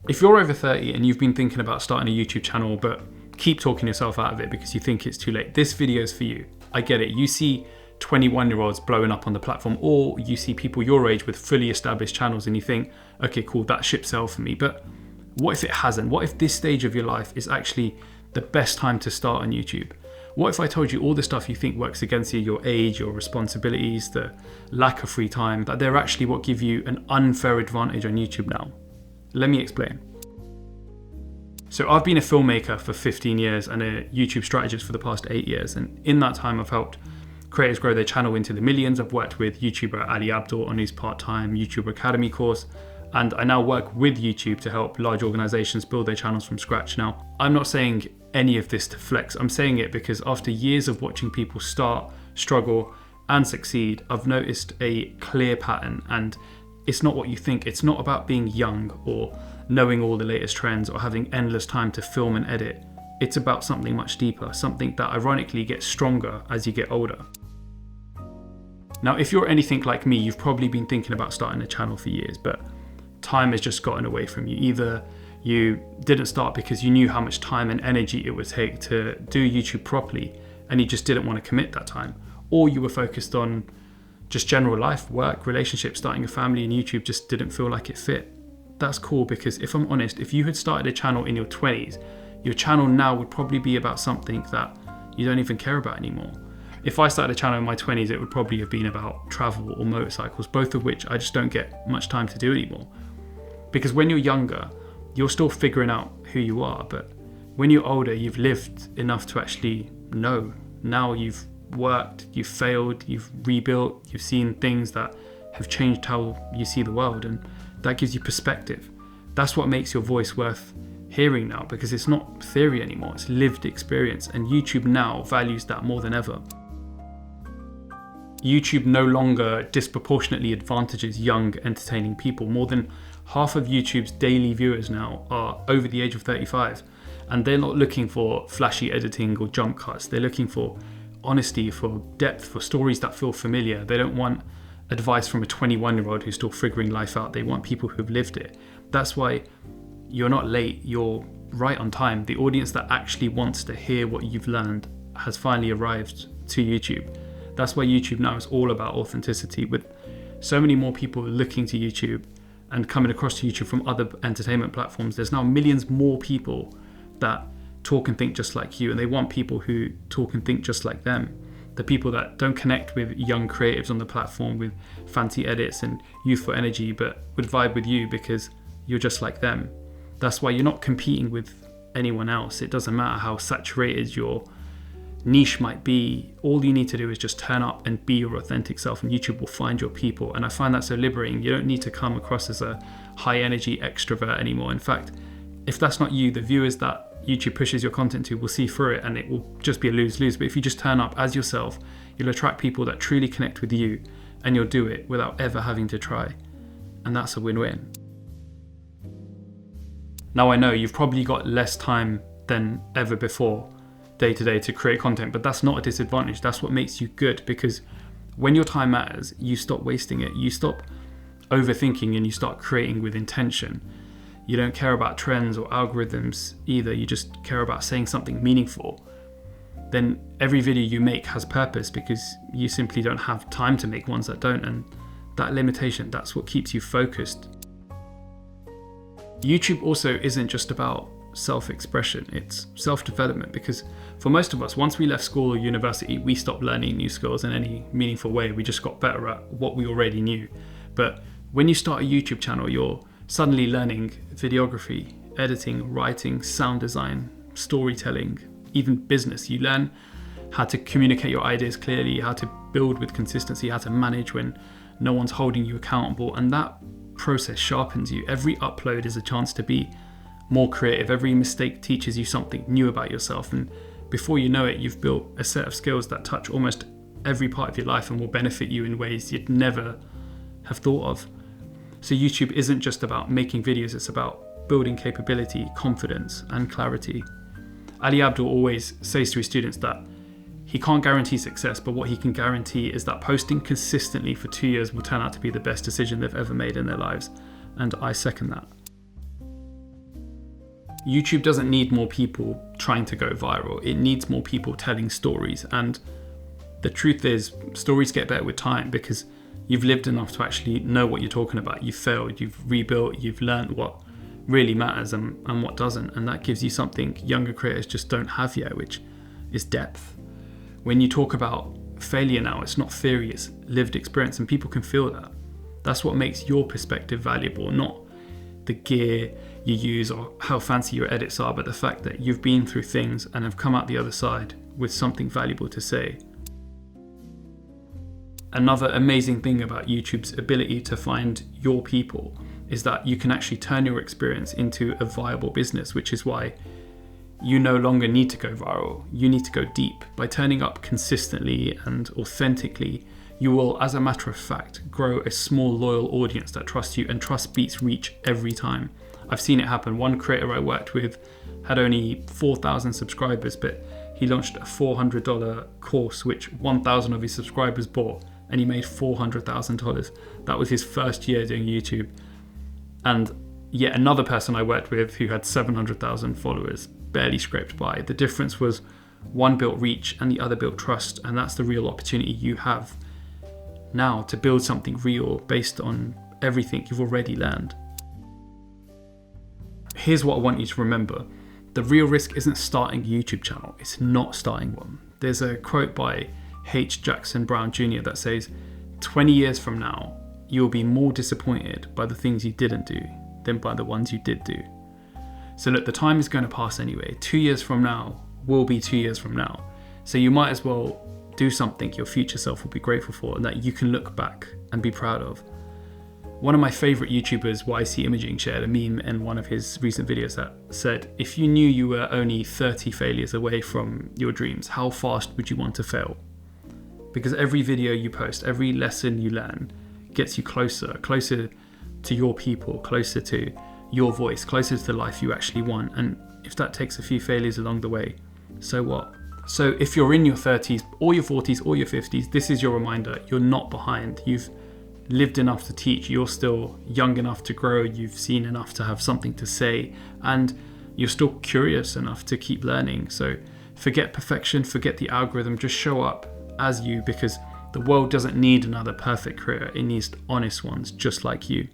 If you're over 30 and you've been thinking about starting a YouTube channel, but keep talking yourself out of it because you think it's too late, this video is for you. I get it. You see 21-year-olds blowing up on the platform, or you see people your age with fully established channels and you think, okay, cool, that ship sailed for me. But what if it hasn't? What if this stage of your life is actually the best time to start on YouTube? What if I told you all the stuff you think works against you, your age, your responsibilities, the lack of free time, that they're actually what give you an unfair advantage on YouTube now? Let me explain. So I've been a filmmaker for 15 years and a YouTube strategist for the past 8 years. And in that time, I've helped creators grow their channel into the millions. I've worked with YouTuber Ali Abdul on his part-time YouTube Academy course. And I now work with YouTube to help large organizations build their channels from scratch. Now, I'm not saying any of this to flex. I'm saying it because after years of watching people start, struggle, and succeed, I've noticed a clear pattern. And it's not what you think. It's not about being young or knowing all the latest trends or having endless time to film and edit. It's about something much deeper, something that ironically gets stronger as you get older. Now, if you're anything like me, you've probably been thinking about starting a channel for years, but time has just gotten away from you. Either you didn't start because you knew how much time and energy it would take to do YouTube properly and you just didn't want to commit that time, or you were focused on just general life, work, relationships, starting a family, and YouTube just didn't feel like it fit. That's cool, because if I'm honest, if you had started a channel in your 20s, your channel now would probably be about something that you don't even care about anymore. If I started a channel in my 20s, it would probably have been about travel or motorcycles, both of which I just don't get much time to do anymore. Because when you're younger, you're still figuring out who you are, but when you're older, you've lived enough to actually know. Now you've worked, you've failed, you've rebuilt, you've seen things that have changed how you see the world, and that gives you perspective. That's what makes your voice worth hearing now, because it's not theory anymore, it's lived experience, and YouTube now values that more than ever. YouTube no longer disproportionately advantages young, entertaining people. More than half of YouTube's daily viewers now are over the age of 35, and they're not looking for flashy editing or jump cuts. They're looking for honesty, for depth, for stories that feel familiar. They don't want advice from a 21-year-old who's still figuring life out. They want people who've lived it. That's why you're not late, you're right on time. The audience that actually wants to hear what you've learned has finally arrived to YouTube. That's why YouTube now is all about authenticity, with so many more people looking to YouTube and coming across to YouTube from other entertainment platforms. There's now millions more people that talk and think just like you, and they want people who talk and think just like them. The people that don't connect with young creatives on the platform with fancy edits and youthful energy, but would vibe with you because you're just like them. That's why you're not competing with anyone else. It doesn't matter how saturated your niche might be. All you need to do is just turn up and be your authentic self, and YouTube will find your people. And I find that so liberating. You don't need to come across as a high energy extrovert anymore. In fact, if that's not you, the viewers that YouTube pushes your content to will see through it, and it will just be a lose-lose. But if you just turn up as yourself, you'll attract people that truly connect with you, and you'll do it without ever having to try. And that's a win-win. Now, I know you've probably got less time than ever before day to day to create content, but that's not a disadvantage. That's what makes you good, because when your time matters, you stop wasting it. You stop overthinking and you start creating with intention. You don't care about trends or algorithms either. You just care about saying something meaningful. Then every video you make has purpose, because you simply don't have time to make ones that don't. And that limitation, that's what keeps you focused. YouTube also isn't just about self-expression, it's self-development, because for most of us, once we left school or university, we stopped learning new skills in any meaningful way. We just got better at what we already knew. But when you start a YouTube channel, you're suddenly learning videography, editing, writing, sound design, storytelling, even business. You learn how to communicate your ideas clearly, how to build with consistency, how to manage when no one's holding you accountable, and that process sharpens you. Every upload is a chance to be more creative. Every mistake teaches you something new about yourself, and before you know it, you've built a set of skills that touch almost every part of your life and will benefit you in ways you'd never have thought of. So YouTube isn't just about making videos, it's about building capability, confidence, and clarity. Ali Abdul always says to his students that he can't guarantee success, but what he can guarantee is that posting consistently for 2 years will turn out to be the best decision they've ever made in their lives. And I second that. YouTube doesn't need more people trying to go viral. It needs more people telling stories. And the truth is, stories get better with time because you've lived enough to actually know what you're talking about. You've failed, you've rebuilt, you've learned what really matters and what doesn't. And that gives you something younger creators just don't have yet, which is depth. When you talk about failure now, it's not theory, it's lived experience, and people can feel that. That's what makes your perspective valuable, not the gear you use or how fancy your edits are, but the fact that you've been through things and have come out the other side with something valuable to say. Another amazing thing about YouTube's ability to find your people is that you can actually turn your experience into a viable business, which is why you no longer need to go viral. You need to go deep. By turning up consistently and authentically, you will, as a matter of fact, grow a small, loyal audience that trusts you, and trust beats reach every time. I've seen it happen. One creator I worked with had only 4,000 subscribers, but he launched a $400 course, which 1,000 of his subscribers bought, and he made $400,000. That was his first year doing YouTube. And yet another person I worked with who had 700,000 followers barely scraped by. The difference was one built reach and the other built trust, and that's the real opportunity you have now to build something real based on everything you've already learned. Here's what I want you to remember. The real risk isn't starting a YouTube channel, it's not starting one. There's a quote by H. Jackson Brown Jr. that says, 20 years from now, you'll be more disappointed by the things you didn't do than by the ones you did do. So look, the time is going to pass anyway. 2 years from now will be 2 years from now. So you might as well do something your future self will be grateful for and that you can look back and be proud of. One of my favorite YouTubers, YC Imaging, shared a meme in one of his recent videos that said, if you knew you were only 30 failures away from your dreams, how fast would you want to fail? Because every video you post, every lesson you learn gets you closer to your people, closer to your voice, closer to the life you actually want. And if that takes a few failures along the way, so what? So if you're in your 30s or your 40s or your 50s, this is your reminder. You're not behind. You've lived enough to teach. You're still young enough to grow. You've seen enough to have something to say, and you're still curious enough to keep learning. So forget perfection, forget the algorithm, just show up as you, because the world doesn't need another perfect creator. It needs honest ones just like you.